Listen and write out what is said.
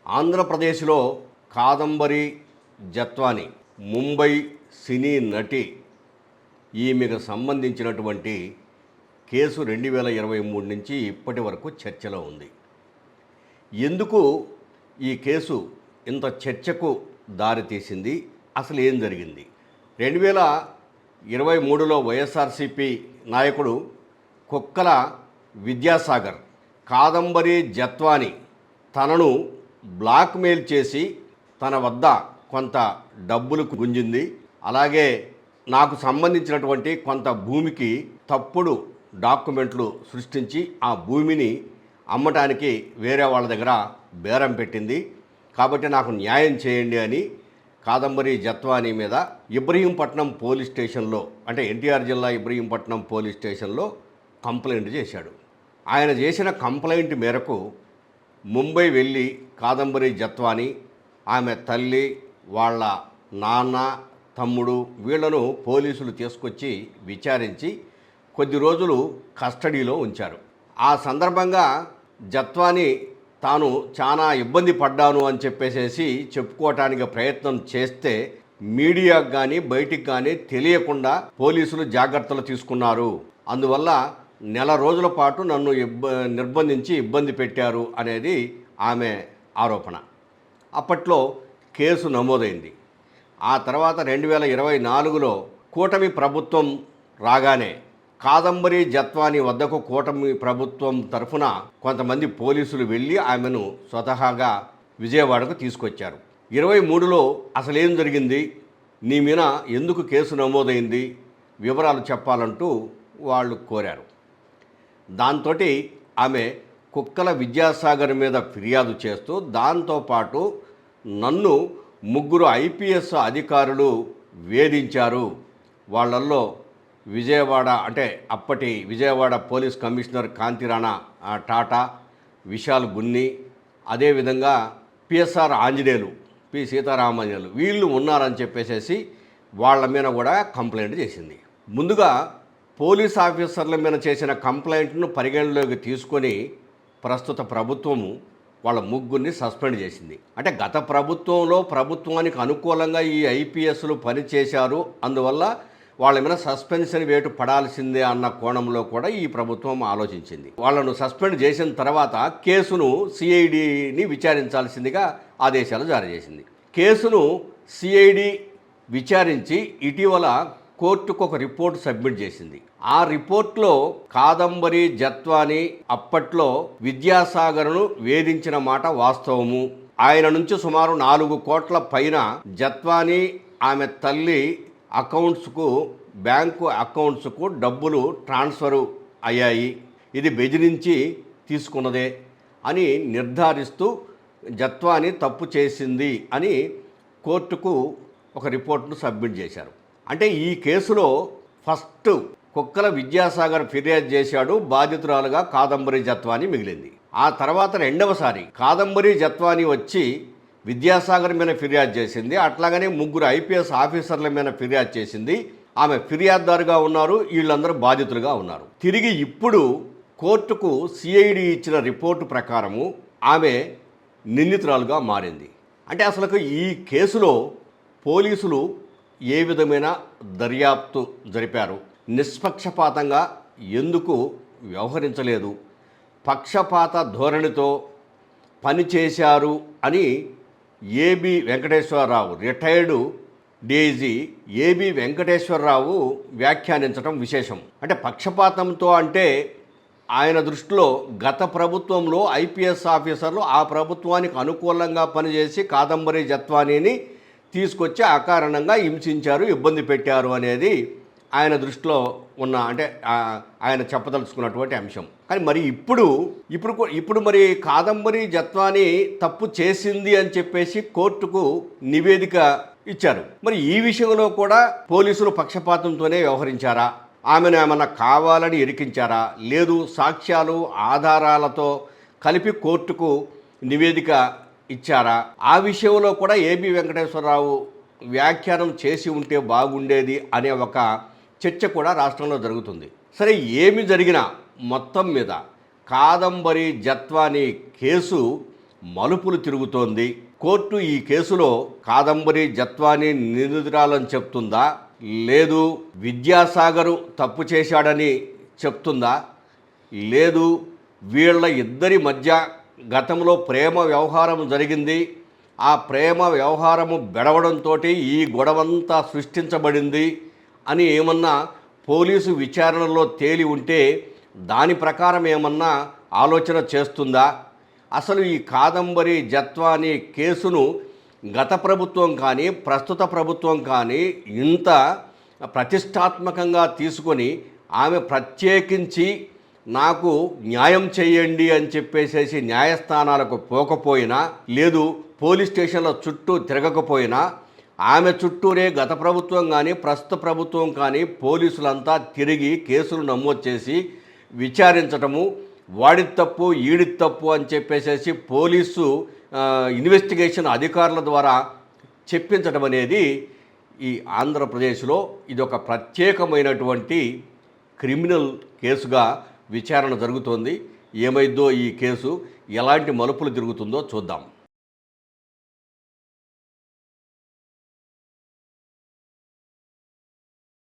ఆంధ్రప్రదేశ్లో కాదంబరి జత్వాని ముంబై సినీ నటి ఈమెకు సంబంధించినటువంటి కేసు 2023 నుంచి ఇప్పటి వరకు చర్చలో ఉంది. ఎందుకు ఈ కేసు ఇంత చర్చకు దారితీసింది? అసలు ఏం జరిగింది? 2023లో వైఎస్ఆర్సీపీ నాయకుడు కుక్కల విద్యాసాగర్ కాదంబరి జత్వాని తనను బ్లాక్మెయిల్ చేసి తన వద్ద కొంత డబ్బులు గుంజింది. అలాగే నాకు సంబంధించినటువంటి కొంత భూమికి తప్పుడు డాక్యుమెంట్లు సృష్టించి ఆ భూమిని అమ్మటానికి వేరే వాళ్ళ దగ్గర బేరం పెట్టింది. కాబట్టి నాకు న్యాయం చేయండి అని కాదంబరి జత్వాని మీద ఇబ్రహీంపట్నం పోలీస్ స్టేషన్లో, అంటే ఎన్టీఆర్ జిల్లా ఇబ్రహీంపట్నం పోలీస్ స్టేషన్లో కంప్లైంట్ చేశాడు. ఆయన చేసిన కంప్లైంట్ మేరకు ముంబై వెళ్ళి కాదంబరి జత్వాని, ఆమె తల్లి, వాళ్ళ నాన్న, తమ్ముడు వీళ్లను పోలీసులు తీసుకొచ్చి విచారించి కొద్ది రోజులు కస్టడీలో ఉంచారు. ఆ సందర్భంగా జత్వాని తాను చాలా ఇబ్బంది పడ్డాను అని చెప్పేసి చెప్పుకోవటానికి ప్రయత్నం చేస్తే మీడియాకు కానీ బయటికి కానీ తెలియకుండా పోలీసులు జాగ్రత్తలు తీసుకున్నారు. అందువల్ల నెల రోజుల పాటు నన్ను నిర్బంధించి ఇబ్బంది పెట్టారు అనేది ఆమె ఆరోపణ. అప్పట్లో కేసు నమోదైంది. ఆ తర్వాత 2024లో కూటమి ప్రభుత్వం రాగానే కాదంబరి జత్వాని వద్దకు కూటమి ప్రభుత్వం తరఫున కొంతమంది పోలీసులు వెళ్ళి ఆమెను స్వతహాగా విజయవాడకు తీసుకొచ్చారు. 23లో అసలేం జరిగింది, నీ మీద ఎందుకు కేసు నమోదైంది, వివరాలు చెప్పాలంటూ వాళ్ళు కోరారు. దాంతో ఆమె కుక్కల విద్యాసాగర్ మీద ఫిర్యాదు చేస్తూ దాంతోపాటు నన్ను 3 ఐపీఎస్ అధికారులు వేధించారు. వాళ్ళల్లో విజయవాడ, అంటే అప్పటి విజయవాడ పోలీస్ కమిషనర్ కాంతిరాణా టాటా, విశాల్ గున్ని, అదేవిధంగా పిఎస్ఆర్ ఆంజనేయులు, పి సీతారామాంజనేయులు వీళ్ళు ఉన్నారని చెప్పేసి వాళ్ళ మీద కూడా కంప్లైంట్ చేసింది. ముందుగా పోలీస్ ఆఫీసర్ల మీద చేసిన కంప్లైంట్ను పరిగణలోకి తీసుకొని ప్రస్తుత ప్రభుత్వము వాళ్ళ 3 సస్పెండ్ చేసింది. అంటే గత ప్రభుత్వంలో ప్రభుత్వానికి అనుకూలంగా ఈ ఐపీఎస్లు పనిచేశారు, అందువల్ల వాళ్ళ మీద సస్పెన్షన్ వేటు పడాల్సిందే అన్న కోణంలో కూడా ఈ ప్రభుత్వం ఆలోచించింది. వాళ్ళను సస్పెండ్ చేసిన తర్వాత కేసును సిఐడిని విచారించాల్సిందిగా ఆదేశాలు జారీ చేసింది. కేసును సిఐడి విచారించి ఇటీవల కోర్టుకు ఒక రిపోర్ట్ సబ్మిట్ చేసింది. ఆ రిపోర్ట్లో కాదంబరి జత్వాని అప్పట్లో విద్యాసాగర్ను వేధించిన మాట వాస్తవము. ఆయన నుంచి సుమారు 4 కోట్ల పైన జత్వాని ఆమె తల్లి అకౌంట్స్కు, బ్యాంకు అకౌంట్స్కు డబ్బులు ట్రాన్స్ఫరు అయ్యాయి, ఇది బెదిరించి తీసుకున్నదే అని నిర్ధారిస్తూ జత్వాని తప్పు చేసింది అని కోర్టుకు ఒక రిపోర్ట్ను సబ్మిట్ చేశారు. అంటే ఈ కేసులో ఫస్ట్ కుక్కల విద్యాసాగర్ ఫిర్యాదు చేశాడు, బాధితురాలుగా కాదంబరి జత్వాని మిగిలింది. ఆ తర్వాత రెండవసారి కాదంబరి జత్వాని వచ్చి విద్యాసాగర్ మీద ఫిర్యాదు చేసింది. అట్లాగనే 3 ఐపీఎస్ ఆఫీసర్ల మీద ఫిర్యాదు చేసింది. ఆమె ఫిర్యాదుదారుగా ఉన్నారు, వీళ్ళందరూ బాధితులుగా ఉన్నారు. తిరిగి ఇప్పుడు కోర్టుకు సిఐడి ఇచ్చిన రిపోర్టు ప్రకారము ఆమె నిందితురాలుగా మారింది. అంటే అసలు ఈ కేసులో పోలీసులు ఏ విధమైన దర్యాప్తు జరిపారు, నిష్పక్షపాతంగా ఎందుకు వ్యవహరించలేదు, పక్షపాత ధోరణితో పనిచేశారు అని A B Venkateswararao, retired DIG A B Venkateswararao వ్యాఖ్యానించడం విశేషం. అంటే పక్షపాతంతో అంటే ఆయన దృష్టిలో గత ప్రభుత్వంలో ఐపీఎస్ ఆఫీసర్లు ఆ ప్రభుత్వానికి అనుకూలంగా పనిచేసి కాదంబరి జత్వానీని తీసుకొచ్చి అకారణంగా హింసించారు, ఇబ్బంది పెట్టారు అనేది ఆయన దృష్టిలో ఉన్న, అంటే ఆయన చెప్పదలుచుకున్నటువంటి అంశం. కానీ మరి ఇప్పుడు మరి కాదంబరి జత్వాని తప్పు చేసింది అని చెప్పేసి కోర్టుకు నివేదిక ఇచ్చారు. మరి ఈ విషయంలో కూడా పోలీసులు పక్షపాతంతోనే వ్యవహరించారా, ఆమెను ఏమన్నా కావాలని ఇరికించారా, లేదు సాక్ష్యాలు ఆధారాలతో కలిపి కోర్టుకు నివేదిక ఇచ్చారా? ఆ విషయంలో కూడా ఏబి వెంకటేశ్వరరావు వ్యాఖ్యానం చేసి ఉంటే బాగుండేది అనే ఒక చర్చ కూడా రాష్ట్రంలో జరుగుతుంది. సరే, ఏమి జరిగినా మొత్తం మీద కాదంబరి జత్వాని కేసు మలుపులు తిరుగుతోంది. కోర్టు ఈ కేసులో కాదంబరి జత్వాని నిందితురాలని చెప్తుందా, లేదు విద్యాసాగరు తప్పు చేశాడని చెప్తుందా, లేదు వీళ్ళ ఇద్దరి మధ్య గతంలో ప్రేమ వ్యవహారం జరిగింది, ఆ ప్రేమ వ్యవహారము బెడవడంతో ఈ గొడవంతా సృష్టించబడింది అని ఏమన్నా పోలీసు విచారణలో తేలి ఉంటే దాని ప్రకారం ఏమన్నా ఆలోచన చేస్తుందా? అసలు ఈ కాదంబరి జత్వాని కేసును గత ప్రభుత్వం కానీ ప్రస్తుత ప్రభుత్వం కానీ ఇంత ప్రతిష్టాత్మకంగా తీసుకొని ఆమె ప్రత్యేకించి నాకు న్యాయం చేయండి అని చెప్పేసేసి న్యాయస్థానాలకు పోకపోయినా, లేదు పోలీస్ స్టేషన్ల చుట్టూ తిరగకపోయినా, ఆమె చుట్టూరే గత ప్రభుత్వం కానీ ప్రస్తుత ప్రభుత్వం కానీ పోలీసులంతా తిరిగి కేసులు నమోదు చేసి విచారించటము, వాడి తప్పు ఈడి తప్పు అని చెప్పేసేసి పోలీసు ఇన్వెస్టిగేషన్ అధికారుల ద్వారా చెప్పించడం అనేది ఈ ఆంధ్రప్రదేశ్లో ఇదొక ప్రత్యేకమైనటువంటి క్రిమినల్ కేసుగా విచారణ జరుగుతోంది. ఏమైందో ఈ కేసు ఎలాంటి మలుపులు తిరుగుతుందో చూద్దాం.